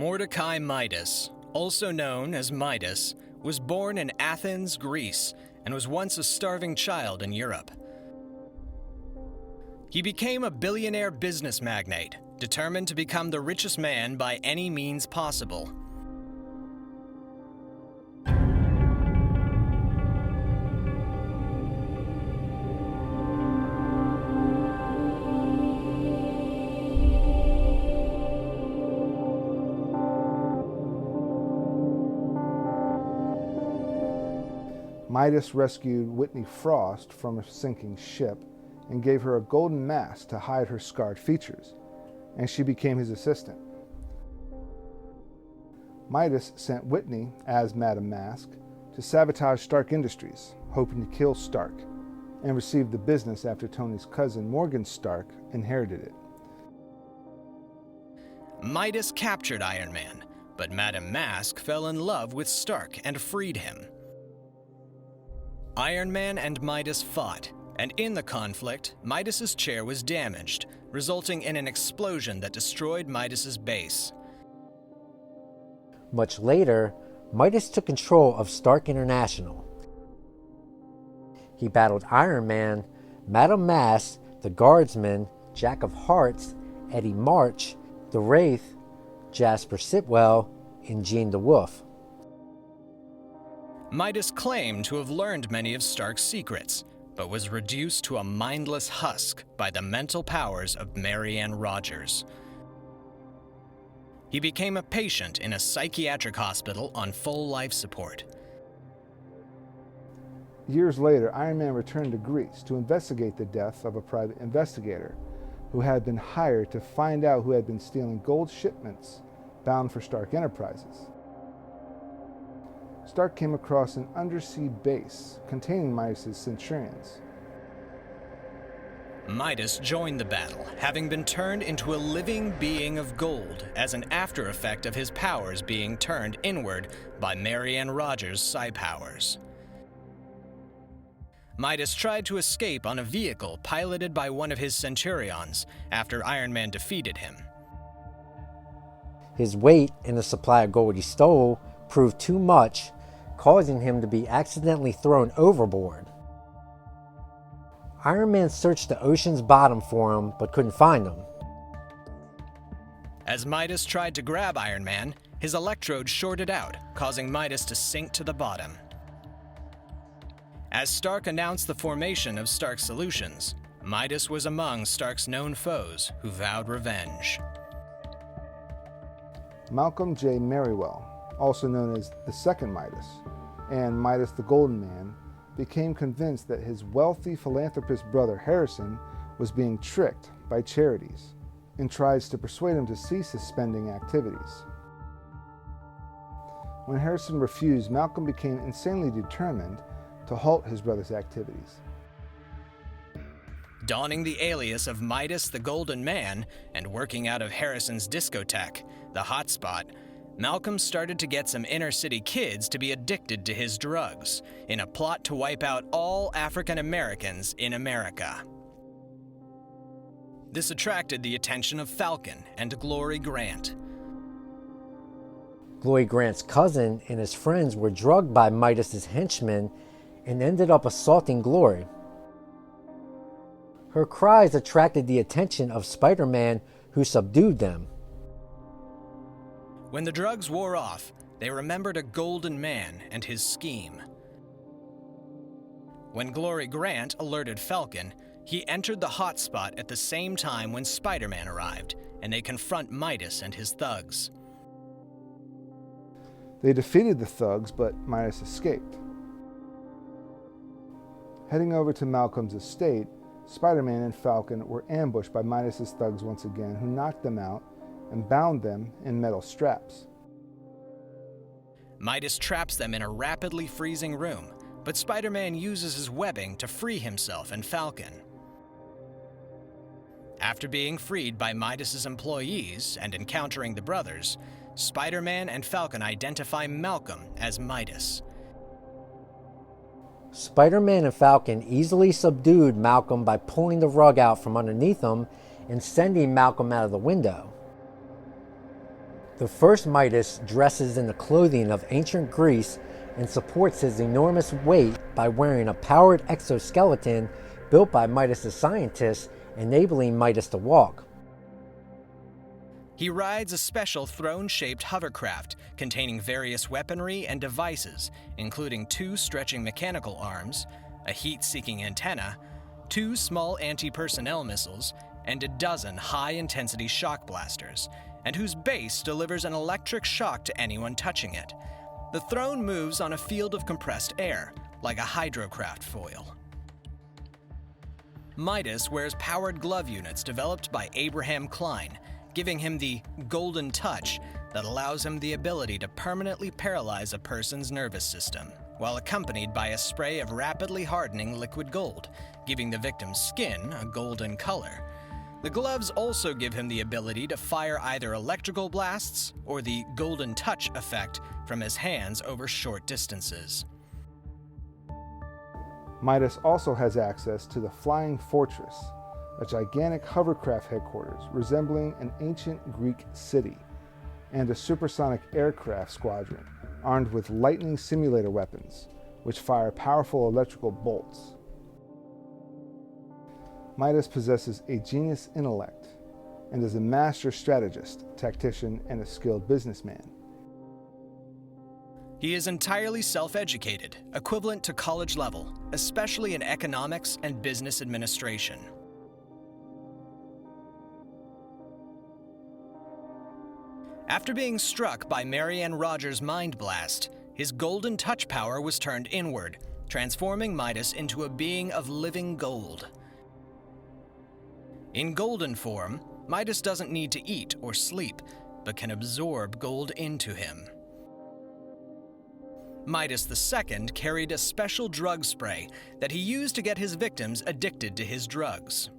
Mordecai Midas, also known as Midas, was born in Athens, Greece, and was once a starving child in Europe. He became a billionaire business magnate, determined to become the richest man by any means possible. Midas rescued Whitney Frost from a sinking ship and gave her a golden mask to hide her scarred features, and she became his assistant. Midas sent Whitney, as Madame Mask, to sabotage Stark Industries, hoping to kill Stark, and received the business after Tony's cousin Morgan Stark inherited it. Midas captured Iron Man, but Madame Mask fell in love with Stark and freed him. Iron Man and Midas fought, and in the conflict, Midas's chair was damaged, resulting in an explosion that destroyed Midas's base. Much later, Midas took control of Stark International. He battled Iron Man, Madame Mask, the Guardsman, Jack of Hearts, Eddie March, the Wraith, Jasper Sitwell, and Jean the Wolf. Midas claimed to have learned many of Stark's secrets, but was reduced to a mindless husk by the mental powers of Marianne Rogers. He became a patient in a psychiatric hospital on full life support. Years later, Iron Man returned to Greece to investigate the death of a private investigator who had been hired to find out who had been stealing gold shipments bound for Stark Enterprises. Stark came across an undersea base containing Midas's Centurions. Midas joined the battle, having been turned into a living being of gold as an after effect of his powers being turned inward by Marianne Rogers' psi powers. Midas tried to escape on a vehicle piloted by one of his Centurions after Iron Man defeated him. His weight and the supply of gold he stole proved too much, causing him to be accidentally thrown overboard. Iron Man searched the ocean's bottom for him, but couldn't find him. As Midas tried to grab Iron Man, his electrode shorted out, causing Midas to sink to the bottom. As Stark announced the formation of Stark Solutions, Midas was among Stark's known foes who vowed revenge. Malcolm J. Merriwell, also known as the Second Midas, and Midas the Golden Man, became convinced that his wealthy philanthropist brother Harrison was being tricked by charities and tries to persuade him to cease his spending activities. When Harrison refused, Malcolm became insanely determined to halt his brother's activities. Donning the alias of Midas the Golden Man and working out of Harrison's discotheque, the Hotspot, Malcolm started to get some inner-city kids to be addicted to his drugs in a plot to wipe out all African Americans in America. This attracted the attention of Falcon and Glory Grant. Glory Grant's cousin and his friends were drugged by Midas's henchmen and ended up assaulting Glory. Her cries attracted the attention of Spider-Man, who subdued them. When the drugs wore off, they remembered a golden man and his scheme. When Glory Grant alerted Falcon, he entered the hotspot at the same time when Spider-Man arrived, and they confront Midas and his thugs. They defeated the thugs, but Midas escaped. Heading over to Malcolm's estate, Spider-Man and Falcon were ambushed by Midas's thugs once again, who knocked them out and bound them in metal straps. Midas traps them in a rapidly freezing room, but Spider-Man uses his webbing to free himself and Falcon. After being freed by Midas's employees and encountering the brothers, Spider-Man and Falcon identify Malcolm as Midas. Spider-Man and Falcon easily subdued Malcolm by pulling the rug out from underneath him and sending Malcolm out of the window. The first Midas dresses in the clothing of ancient Greece and supports his enormous weight by wearing a powered exoskeleton built by Midas' scientists, enabling Midas to walk. He rides a special throne-shaped hovercraft containing various weaponry and devices, including 2 stretching mechanical arms, a heat-seeking antenna, 2 small anti-personnel missiles, and a dozen high-intensity shock blasters, and whose base delivers an electric shock to anyone touching it. The throne moves on a field of compressed air, like a hydrocraft foil. Midas wears powered glove units developed by Abraham Klein, giving him the golden touch that allows him the ability to permanently paralyze a person's nervous system, while accompanied by a spray of rapidly hardening liquid gold, giving the victim's skin a golden color. The gloves also give him the ability to fire either electrical blasts or the golden touch effect from his hands over short distances. Midas also has access to the Flying Fortress, a gigantic hovercraft headquarters resembling an ancient Greek city, and a supersonic aircraft squadron armed with lightning simulator weapons, which fire powerful electrical bolts. Midas possesses a genius intellect and is a master strategist, tactician, and a skilled businessman. He is entirely self-educated, equivalent to college level, especially in economics and business administration. After being struck by Marianne Rogers' mind blast, his golden touch power was turned inward, transforming Midas into a being of living gold. In golden form, Midas doesn't need to eat or sleep, but can absorb gold into him. Midas II carried a special drug spray that he used to get his victims addicted to his drugs.